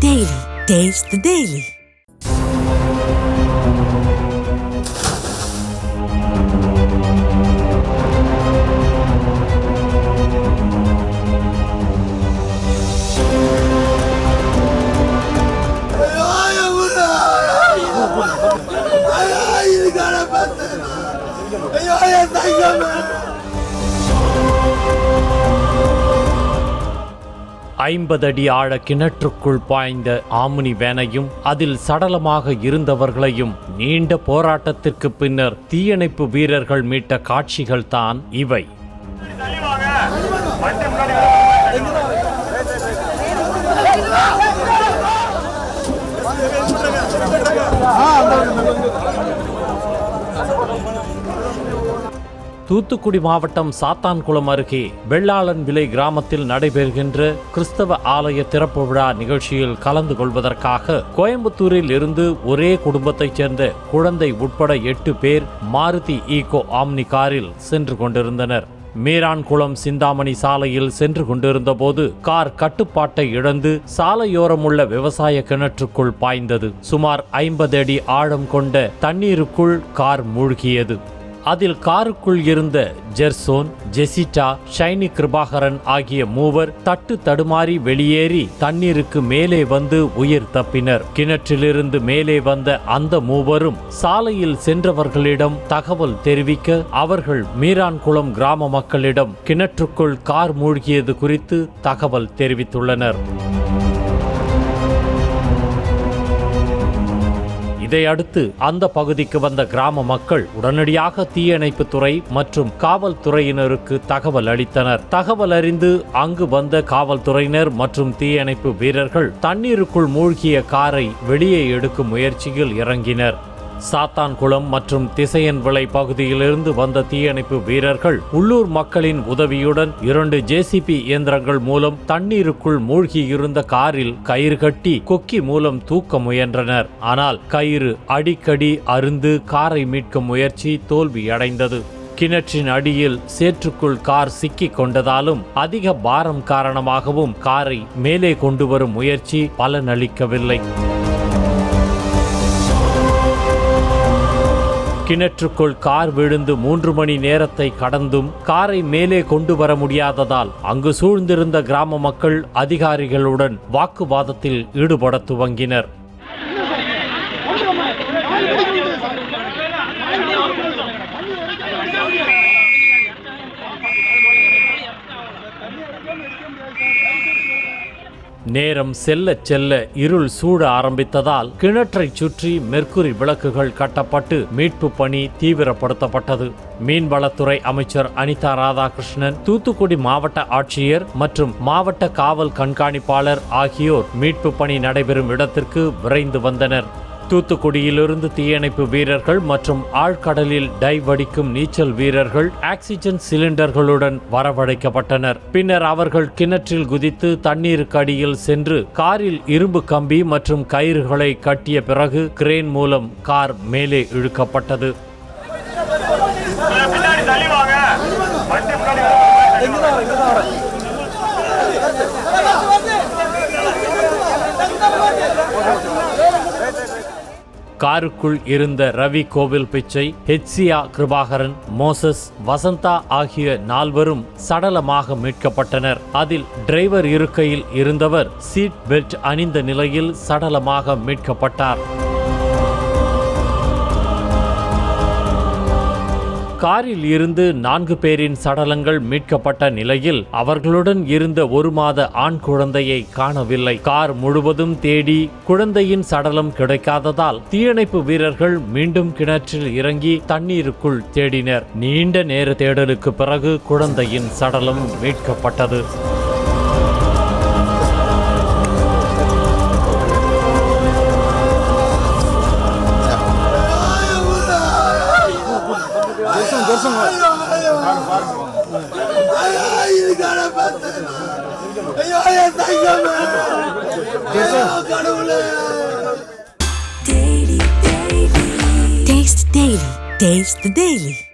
Daily. Taste the Daily. ஐம்பது அடி ஆழ கிணற்றுக்குள் பாய்ந்த ஆம்னி வேனையும் அதில் சடலமாக இருந்தவர்களையும் நீண்ட போராட்டத்திற்கு பின்னர் தீயணைப்பு வீரர்கள் மீட்ட காட்சிகள் தான் இவை. தூத்துக்குடி மாவட்டம் சாத்தான்குளம் அருகே வெள்ளாளன் விலை கிராமத்தில் நடைபெறுகின்ற கிறிஸ்தவ ஆலய திறப்பு விழா நிகழ்ச்சியில் கலந்து கொள்வதற்காக கோயம்புத்தூரில் இருந்து ஒரே குடும்பத்தைச் சேர்ந்த குழந்தை உட்பட 8 பேர் மாருதி ஈகோ ஆம்னி காரில் சென்று கொண்டிருந்தனர். மீரான்குளம் சிந்தாமணி சாலையில் சென்று கொண்டிருந்த போது கார் கட்டுப்பாட்டை இழந்து சாலையோரமுள்ள விவசாய கிணற்றுக்குள் பாய்ந்தது. சுமார் 50 அடி ஆழம் கொண்ட தண்ணீருக்குள் கார் மூழ்கியது. அதில் காருக்குள் இருந்த ஜெர்சோன், ஜெசிட்டா, ஷைனி கிருபாகரன் ஆகிய மூவர் தட்டு தடுமாறி வெளியேறி தண்ணீருக்கு மேலே வந்து உயிர் தப்பினர். கிணற்றிலிருந்து மேலே வந்த அந்த மூவரும் சாலையில் சென்றவர்களிடம் தகவல் தெரிவிக்க அவர்கள் மீரான்குளம் கிராம மக்களிடம் கிணற்றுக்குள் கார் மூழ்கியது குறித்து தகவல் தெரிவித்துள்ளனர். இதையடுத்து அந்த பகுதிக்கு வந்த கிராம மக்கள் உடனடியாக தீயணைப்பு துறை மற்றும் காவல்துறையினருக்கு தகவல் அளித்தனர். தகவல் அறிந்து அங்கு வந்த காவல்துறையினர் மற்றும் தீயணைப்பு வீரர்கள் தண்ணீருக்குள் மூழ்கிய காரை வெளியே எடுக்கும் முயற்சியில் இறங்கினர். சாத்தான்குளம் மற்றும் திசையன் விளை பகுதியிலிருந்து வந்த தீயணைப்பு வீரர்கள் உள்ளூர் மக்களின் உதவியுடன் 2 JCB இயந்திரங்கள் மூலம் தண்ணீருக்குள் மூழ்கியிருந்த காரில் கயிறு கட்டி கொக்கி மூலம் தூக்க முயன்றனர். ஆனால் கயிறு அடிக்கடி அறுந்து காரை மீட்கும் முயற்சி தோல்வியடைந்தது. கிணற்றின் அடியில் சேற்றுக்குள் கார் சிக்கிக் கொண்டதாலும் அதிக பாரம் காரணமாகவும் காரை மேலே கொண்டு வரும் முயற்சி பலனளிக்கவில்லை. கிணற்றுக்குள் கார் விழுந்து 3 மணி நேரத்தை கடந்தும் காரை மேலே கொண்டு வர முடியாததால் அங்கு சூழ்ந்திருந்த கிராம மக்கள் அதிகாரிகளுடன் வாக்குவாதத்தில் ஈடுபட துவங்கினர். நேரம் செல்ல செல்ல இருள் சூழ ஆரம்பித்ததால் கிணற்றை சுற்றி மெர்க்குரி விளக்குகள் கட்டப்பட்டு மீட்பு பணி தீவிரப்படுத்தப்பட்டது. மீன்வளத்துறை அமைச்சர் அனிதா ராதாகிருஷ்ணன், தூத்துக்குடி மாவட்ட ஆட்சியர் மற்றும் மாவட்ட காவல் கண்காணிப்பாளர் ஆகியோர் மீட்பு பணி நடைபெறும் இடத்திற்கு விரைந்து வந்தனர். தூத்துக்குடியிலிருந்து தீயணைப்பு வீரர்கள் மற்றும் ஆழ்கடலில் டைவ் அடிக்கும் நீச்சல் வீரர்கள் ஆக்சிஜன் சிலிண்டர்களுடன் வரவழைக்கப்பட்டனர். பின்னர் அவர்கள் கிணற்றில் குதித்து தண்ணீருக்கு அடியில் சென்று காரில் இரும்பு கம்பி மற்றும் கயிறுகளை கட்டிய பிறகு கிரேன் மூலம் கார் மேலே இழுக்கப்பட்டது. காருக்குள் இருந்த ரவி கோவில் பிச்சை, ஹெச்சியா கிருபாகரன், மோசஸ், வசந்தா ஆகிய 4வரும் சடலமாக மீட்கப்பட்டனர். அதில் டிரைவர் இருக்கையில் இருந்தவர் சீட் பெல்ட் அணிந்த நிலையில் சடலமாக மீட்கப்பட்டார். காரில் இருந்து 4 பேரின் சடலங்கள் மீட்கப்பட்ட நிலையில் அவர்களுடன் இருந்த 1 மாத ஆண் குழந்தையை காணவில்லை. கார் முழுவதும் தேடி குழந்தையின் சடலம் கிடைக்காததால் தீயணைப்பு வீரர்கள் மீண்டும் கிணற்றில் இறங்கி தண்ணீருக்குள் தேடினர். நீண்ட நேர தேடலுக்கு பிறகு குழந்தையின் சடலம் மீட்கப்பட்டது. Taste the Daily.